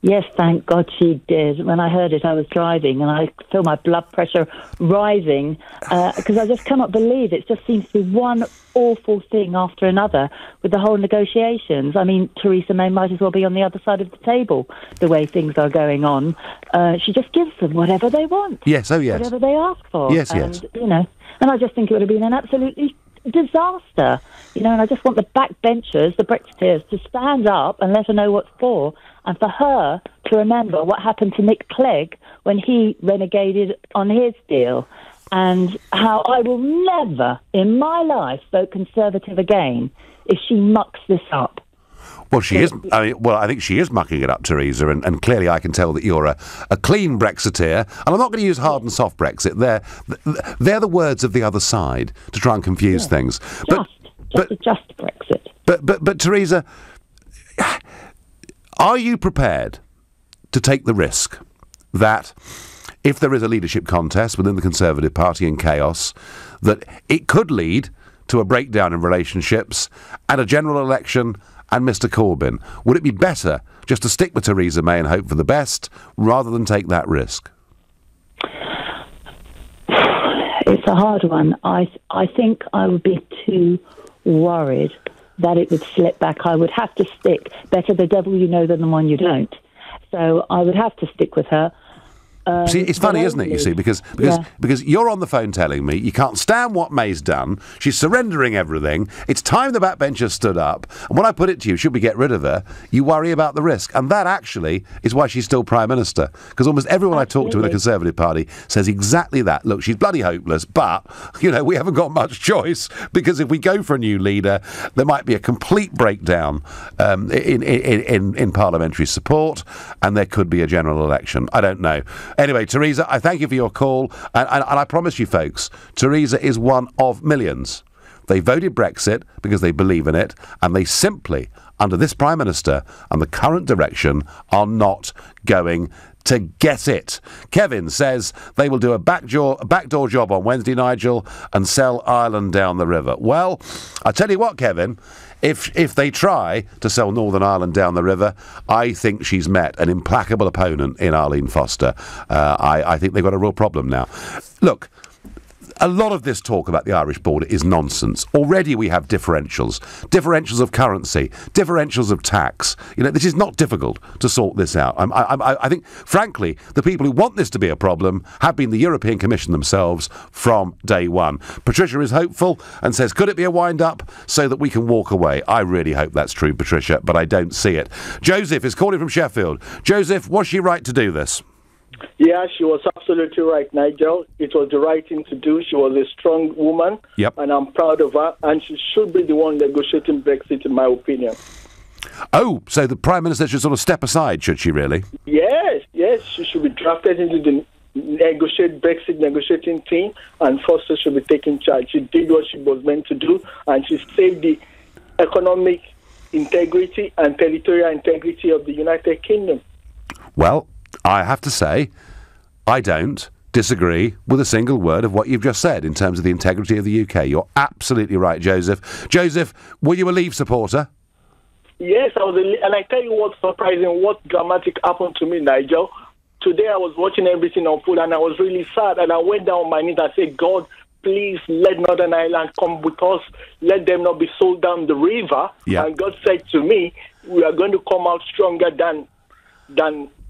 Yes, thank God she did. When I heard it, I was driving and I feel my blood pressure rising because I just cannot believe it. Just seems to be one awful thing after another with the whole negotiations. I mean, Theresa May might as well be on the other side of the table the way things are going on. She just gives them whatever they want. Yes, oh yes. Whatever they ask for. Yes, and, yes. And I just think it would have been an absolutely disaster, and I just want the backbenchers, the Brexiteers, to stand up and let her know what's for, and for her to remember what happened to Nick Clegg when he renegaded on his deal, and how I will never in my life vote Conservative again if she mucks this up. Well, she is. I think she is mucking it up, Teresa, and clearly I can tell that you're a clean Brexiteer. And I'm not going to use hard and soft Brexit. They're the words of the other side to try and confuse things. Just Brexit. But Teresa, are you prepared to take the risk that if there is a leadership contest within the Conservative Party and chaos, that it could lead to a breakdown in relationships and a general election and Mr Corbyn. Would it be better just to stick with Theresa May and hope for the best rather than take that risk? It's a hard one. I think I would be too worried that it would slip back. I would have to stick. Better the devil you know than the one you don't. So I would have to stick with her. See, it's funny, isn't it, you see, because you're on the phone telling me you can't stand what May's done, she's surrendering everything, it's time the backbenchers stood up, and when I put it to you, should we get rid of her, you worry about the risk. And that actually is why she's still Prime Minister, because almost everyone I talk to in the Conservative Party says exactly that. Look, she's bloody hopeless, but, we haven't got much choice, because if we go for a new leader, there might be a complete breakdown in parliamentary support, and there could be a general election. I don't know. Anyway, Theresa, I thank you for your call, and I promise you, folks, Theresa is one of millions. They voted Brexit because they believe in it, and they simply, under this Prime Minister and the current direction, are not going to get it. Kevin says they will do a backdoor job on Wednesday, Nigel, and sell Ireland down the river. Well, I tell you what, Kevin, if they try to sell Northern Ireland down the river, I think she's met an implacable opponent in Arlene Foster. I think they've got a real problem now. Look, a lot of this talk about the Irish border is nonsense. Already we have differentials of currency, differentials of tax. This is not difficult to sort this out. I think, frankly, the people who want this to be a problem have been the European Commission themselves from day one. Patricia is hopeful and says, could it be a wind-up so that we can walk away? I really hope that's true, Patricia, but I don't see it. Joseph is calling from Sheffield. Joseph, was she right to do this? Yeah, she was absolutely right, Nigel. It was the right thing to do. She was a strong woman, and I'm proud of her, and she should be the one negotiating Brexit, in my opinion. Oh, so the Prime Minister should sort of step aside, should she really? Yes, she should be drafted into the Brexit negotiating team, and Foster should be taking charge. She did what she was meant to do, and she saved the economic integrity and territorial integrity of the United Kingdom. Well, I have to say, I don't disagree with a single word of what you've just said in terms of the integrity of the UK. You're absolutely right, Joseph. Joseph, were you a Leave supporter? Yes, I was, and I tell you what's surprising, what dramatic happened to me, Nigel. Today I was watching everything unfold, and I was really sad, and I went down on my knees and said, God, please let Northern Ireland come with us. Let them not be sold down the river. Yeah. And God said to me, we are going to come out stronger than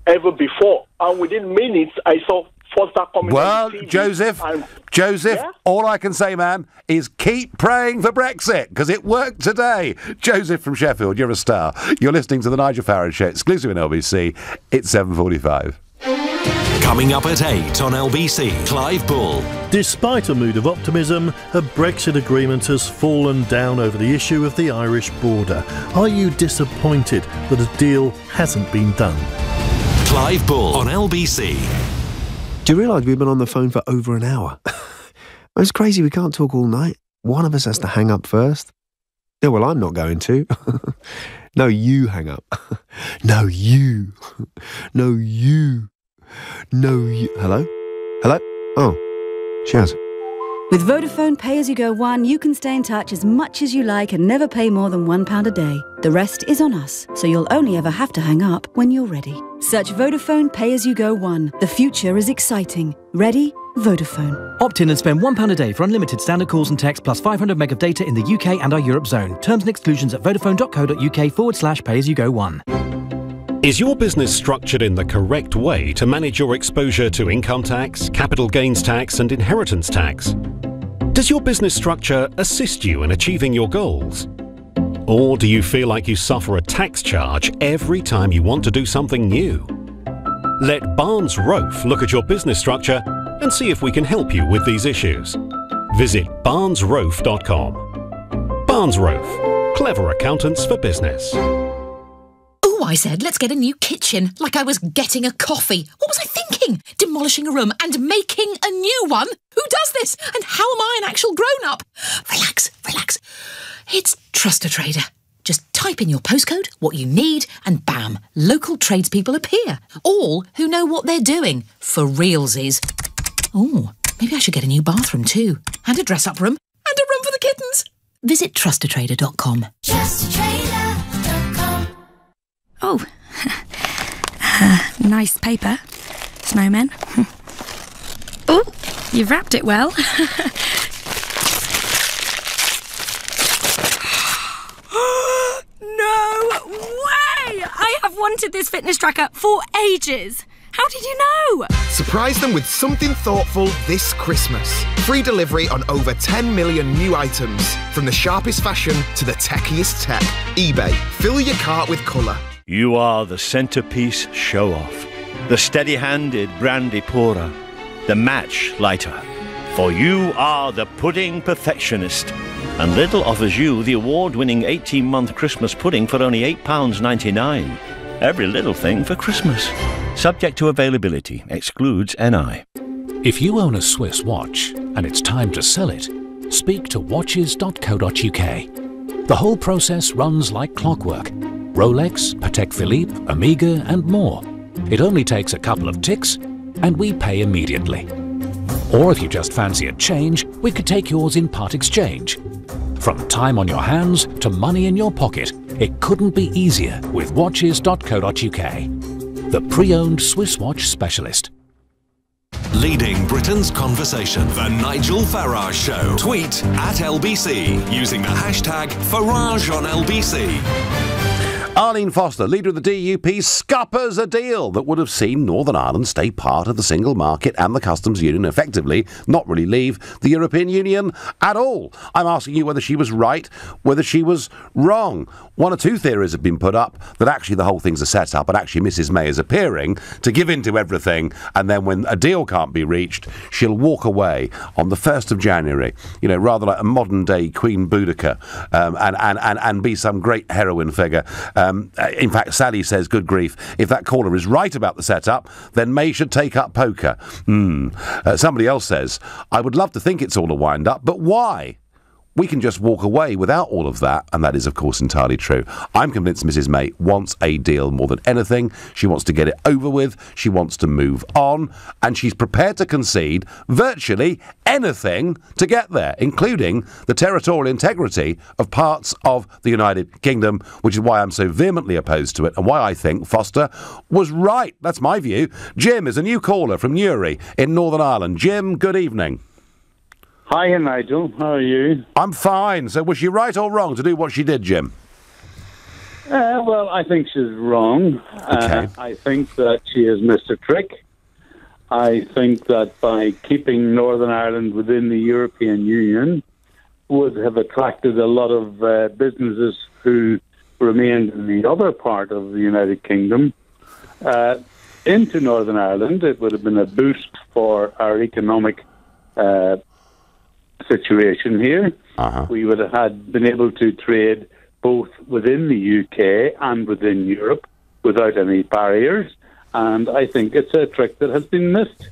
ever before. And within minutes, I saw Foster coming. Well, Joseph, all I can say, man, is keep praying for Brexit, because it worked today. Joseph from Sheffield, you're a star. You're listening to the Nigel Farage Show, exclusive in LBC. It's 7:45. Coming up at 8 on LBC, Clive Bull. Despite a mood of optimism, a Brexit agreement has fallen down over the issue of the Irish border. Are you disappointed that a deal hasn't been done? Clive Bull on LBC. Do you realise we've been on the phone for over an hour? It's crazy, we can't talk all night. One of us has to hang up first. Yeah, well, I'm not going to. No, you hang up. No, you. No, you. No, you. Hello? Hello? Oh, she has. With Vodafone Pay-As-You-Go One, you can stay in touch as much as you like and never pay more than £1 a day. The rest is on us, so you'll only ever have to hang up when you're ready. Search Vodafone Pay-As-You-Go One. The future is exciting. Ready? Vodafone. Opt in and spend £1 a day for unlimited standard calls and text plus 500 meg of data in the UK and our Europe zone. Terms and exclusions at vodafone.co.uk/pay-as-you-go-one. Is your business structured in the correct way to manage your exposure to income tax, capital gains tax and inheritance tax? Does your business structure assist you in achieving your goals? Or do you feel like you suffer a tax charge every time you want to do something new? Let Barnes Rofe look at your business structure and see if we can help you with these issues. Visit barnesrofe.com. Barnes Rofe, clever accountants for business. I said, let's get a new kitchen, like I was getting a coffee. What was I thinking? Demolishing a room and making a new one? Who does this? And how am I an actual grown-up? Relax. It's Trust a Trader. Just type in your postcode, what you need, and bam, local tradespeople appear. All who know what they're doing, for realsies. Oh, maybe I should get a new bathroom too. And a dress-up room. And a room for the kittens. Visit trustatrader.com. Trustatrader.com. Oh, nice paper. Snowmen. Oh, you've wrapped it well. No way! I have wanted this fitness tracker for ages. How did you know? Surprise them with something thoughtful this Christmas. Free delivery on over 10 million new items. From the sharpest fashion to the techiest tech. eBay. Fill your cart with colour. You are the centrepiece show-off. The steady-handed brandy pourer. The match lighter. For you are the pudding perfectionist. And Lidl offers you the award-winning 18-month Christmas pudding for only £8.99. Every little thing for Christmas. Subject to availability. Excludes NI. If you own a Swiss watch and it's time to sell it, speak to watches.co.uk. The whole process runs like clockwork. Rolex, Patek Philippe, Omega and more. It only takes a couple of ticks and we pay immediately. Or if you just fancy a change, we could take yours in part exchange. From time on your hands to money in your pocket, it couldn't be easier with watches.co.uk. The pre-owned Swiss watch specialist. Leading Britain's conversation. The Nigel Farage Show. Tweet at LBC using the hashtag Farage on LBC. Arlene Foster, leader of the DUP, scuppers a deal that would have seen Northern Ireland stay part of the single market and the customs union, effectively not really leave the European Union at all. I'm asking you whether she was right, whether she was wrong. One or two theories have been put up that actually the whole thing's a set-up and actually Mrs May is appearing to give in to everything, and then when a deal can't be reached, she'll walk away on the 1st of January, you know, rather like a modern-day Queen Boudica, and be some great heroine figure. In fact, Sally says, good grief, if that caller is right about the setup, then May should take up poker. Somebody else says, I would love to think it's all a wind-up, but why? We can just walk away without all of that, and that is, of course, entirely true. I'm convinced Mrs May wants a deal more than anything. She wants to get it over with, she wants to move on, and she's prepared to concede virtually anything to get there, including the territorial integrity of parts of the United Kingdom, which is why I'm so vehemently opposed to it, and why I think Foster was right. That's my view. Jim is a new caller from Newry in Northern Ireland. Jim, good evening. Hi, Nigel. How are you? I'm fine. So was she right or wrong to do what she did, Jim? Well, I think she's wrong. Okay. I think that she has missed a trick. I think that by keeping Northern Ireland within the European Union would have attracted a lot of businesses who remained in the other part of the United Kingdom into Northern Ireland. It would have been a boost for our economic situation here. We would have been able to trade both within the UK and within Europe without any barriers, and I think it's a trick that has been missed.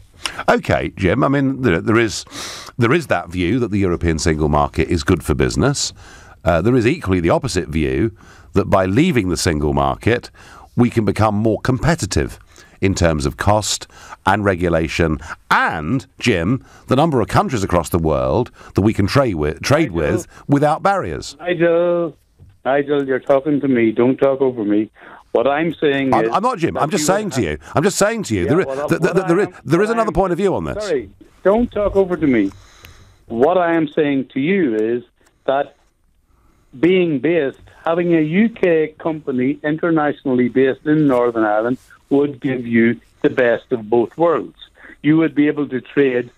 Okay, Jim, I mean, there is that view that the European single market is good for business. There is equally the opposite view that by leaving the single market, we can become more competitive in terms of cost and regulation and, Jim, the number of countries across the world that we can trade with without barriers. Nigel, you're talking to me. Don't talk over me. What I'm saying is... I'm not, Jim. I'm just saying to you. I'm just saying to you. There is another point of view on this. Sorry, don't talk over to me. What I am saying to you is that having a UK company internationally based in Northern Ireland would give you the best of both worlds. You would be able to trade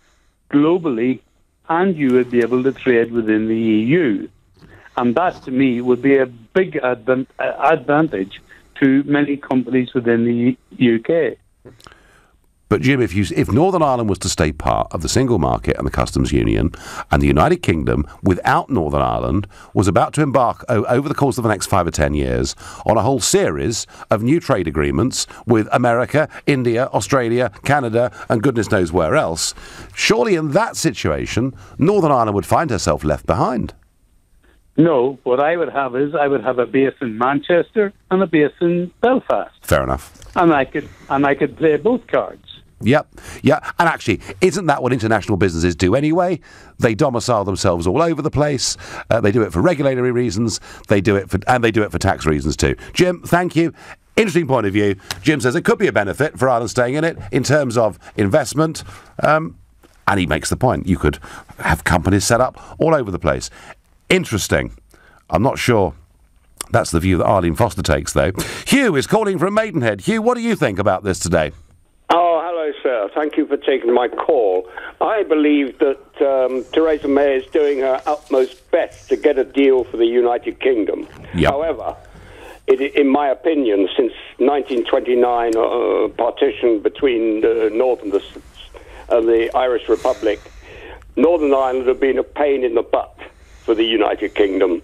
globally and you would be able to trade within the EU. And that, to me, would be a big advantage to many companies within the UK. But, Jim, if Northern Ireland was to stay part of the single market and the customs union, and the United Kingdom, without Northern Ireland, was about to embark over the course of the next 5 or 10 years on a whole series of new trade agreements with America, India, Australia, Canada, and goodness knows where else, surely in that situation, Northern Ireland would find herself left behind. No, what I would have is I would have a base in Manchester and a base in Belfast, Fair enough. and I could play both cards. Yep. Yeah. And actually, isn't that what international businesses do anyway? They domicile themselves all over the place. They do it for regulatory reasons. They do it for tax reasons too. Jim, thank you. Interesting point of view. Jim says it could be a benefit for Ireland staying in it in terms of investment. And he makes the point. You could have companies set up all over the place. Interesting. I'm not sure that's the view that Arlene Foster takes, though. Hugh is calling from Maidenhead. Hugh, what do you think about this today? Oh, hello, sir. Thank you for taking my call. I believe that Theresa May is doing her utmost best to get a deal for the United Kingdom. Yep. However, in my opinion, since 1929, partition between the North and the Irish Republic, Northern Ireland have been a pain in the butt for the United Kingdom.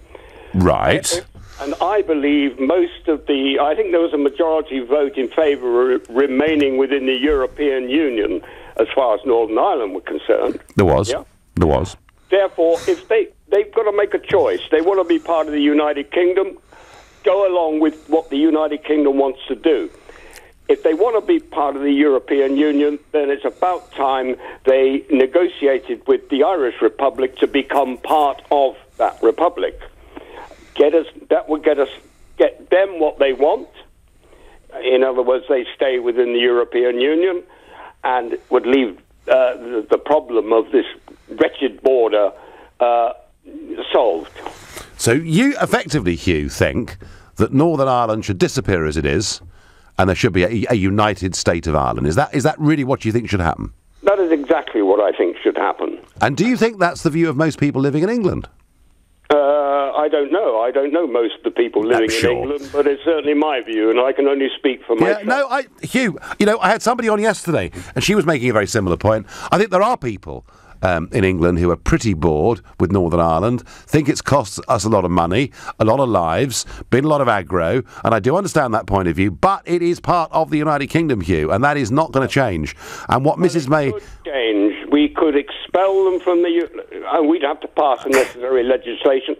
Right. And I believe I think there was a majority vote in favour of remaining within the European Union as far as Northern Ireland were concerned. There was. Yeah? There was. Therefore, if they've got to make a choice, they want to be part of the United Kingdom, go along with what the United Kingdom wants to do. If they want to be part of the European Union, then it's about time they negotiated with the Irish Republic to become part of that republic. That would get them what they want. In other words, they stay within the European Union and would leave the problem of this wretched border solved. So you effectively, Hugh, think that Northern Ireland should disappear as it is, and there should be a united state of Ireland. Is that really what you think should happen? That is exactly what I think should happen. And do you think that's the view of most people living in England? I don't know. I don't know most of the people living in England, but it's certainly my view, and I can only speak for myself. Hugh, I had somebody on yesterday, and she was making a very similar point. I think there are people in England who are pretty bored with Northern Ireland, think it's cost us a lot of money, a lot of lives, been a lot of aggro, and I do understand that point of view, but it is part of the United Kingdom, Hugh, and that is not going to change. And what Mrs May... Could change. We could expel them from and we'd have to pass the necessary legislation.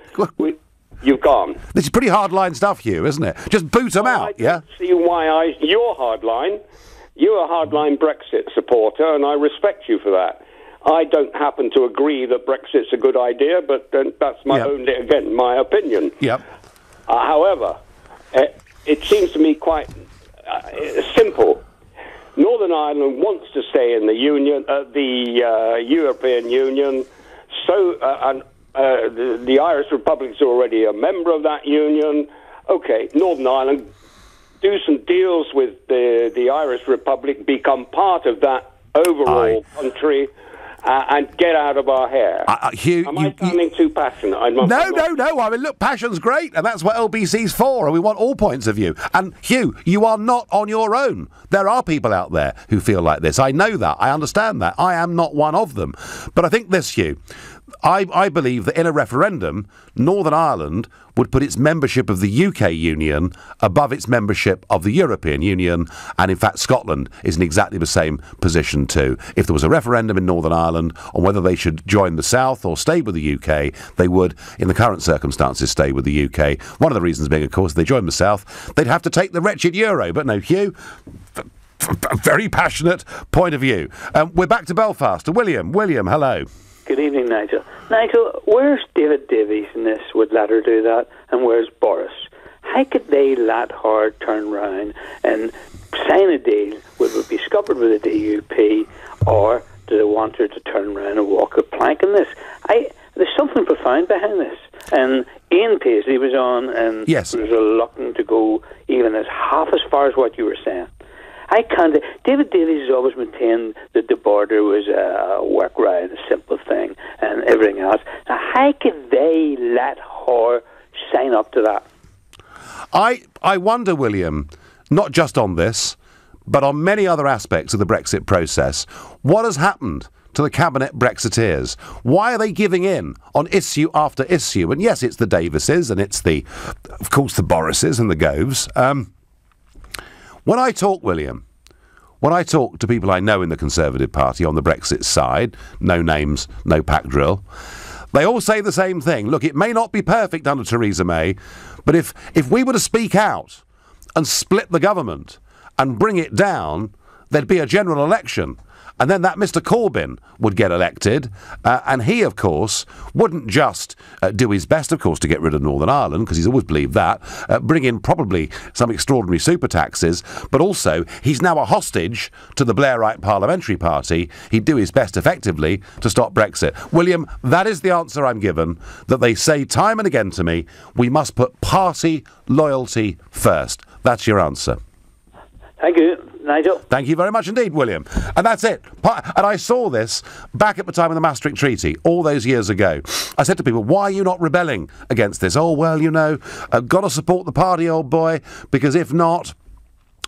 You've gone. This is pretty hardline stuff, Hugh, isn't it? Just boot them out, yeah? See why you're hardline. You're a hardline Brexit supporter, and I respect you for that. I don't happen to agree that Brexit's a good idea, but that's my my opinion. Yep. However, it seems to me quite simple. Northern Ireland wants to stay in the Union, the European Union. So, the Irish Republic's already a member of that union. Okay, Northern Ireland, do some deals with the Irish Republic, become part of that overall country. And get out of our hair. Hugh, am I sounding too passionate? No. I mean, look, passion's great, and that's what LBC's for, and we want all points of view. And, Hugh, you are not on your own. There are people out there who feel like this. I know that. I understand that. I am not one of them. But I think this, Hugh, I believe that in a referendum, Northern Ireland would put its membership of the UK Union above its membership of the European Union, and in fact Scotland is in exactly the same position too. If there was a referendum in Northern Ireland on whether they should join the South or stay with the UK, they would, in the current circumstances, stay with the UK. One of the reasons being, of course, if they joined the South, they'd have to take the wretched euro. But no, Hugh, a very passionate point of view. We're back to Belfast, to William. William, hello. Good evening, Nigel. Nigel, where's David Davies in this would let her do that, and where's Boris? How could they let her turn round and sign a deal which would be scuppered with the DUP, or do they want her to turn around and walk a plank in this? There's something profound behind this. And Ian Paisley was on and was reluctant to go even as half as far as what you were saying. I can't. David Davies has always maintained that the border was a workaround, a simple thing, and everything else. Now, how could they let her sign up to that? I wonder, William, not just on this, but on many other aspects of the Brexit process, what has happened to the cabinet Brexiteers? Why are they giving in on issue after issue? And yes, it's the Davises, and it's of course, the Borises and the Goves. When I talk, William, when I talk to people I know in the Conservative Party on the Brexit side, no names, no pack drill, They all say the same thing. Look, it may not be perfect under Theresa May, but if we were to speak out and split the government and bring it down, there'd be a general election. And then that Mr Corbyn would get elected, and he, of course, wouldn't just do his best, of course, to get rid of Northern Ireland, because he's always believed that, bring in probably some extraordinary super taxes, but also he's now a hostage to the Blairite Parliamentary Party. He'd do his best, effectively, to stop Brexit. William, that is the answer I'm given, that they say time and again to me, we must put party loyalty first. That's your answer. Thank you, Nigel. Thank you very much indeed, William. And that's it. And I saw this back at the time of the Maastricht Treaty, all those years ago. I said to people, why are you not rebelling against this? Oh, well, you know, got to support the party, old boy, because if not,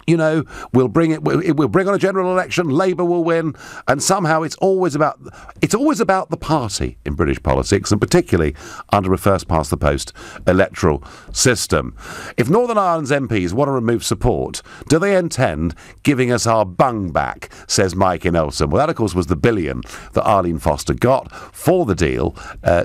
you know, we'll bring on a general election, Labour will win, and somehow it's always about the party in British politics, and particularly under a first-past-the-post electoral system. If Northern Ireland's MPs want to remove support, do they intend giving us our bung back, says Mike in Elsom? Well, that, of course, was the billion that Arlene Foster got for the deal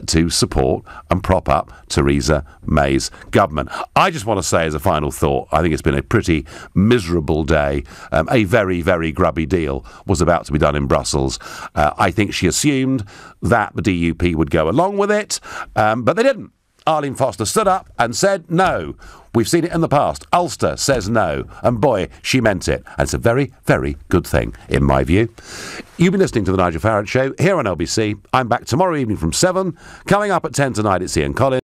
to support and prop up Theresa May's government. I just want to say as a final thought, I think it's been a pretty miserable day. A very, very grubby deal was about to be done in Brussels. I think she assumed that the DUP would go along with it, but they didn't. Arlene Foster stood up and said no. We've seen it in the past. Ulster says no, and boy, she meant it. And it's a very, very good thing, in my view. You've been listening to The Nigel Farage Show here on LBC. I'm back tomorrow evening from 7. Coming up at 10 tonight, it's Ian Collins.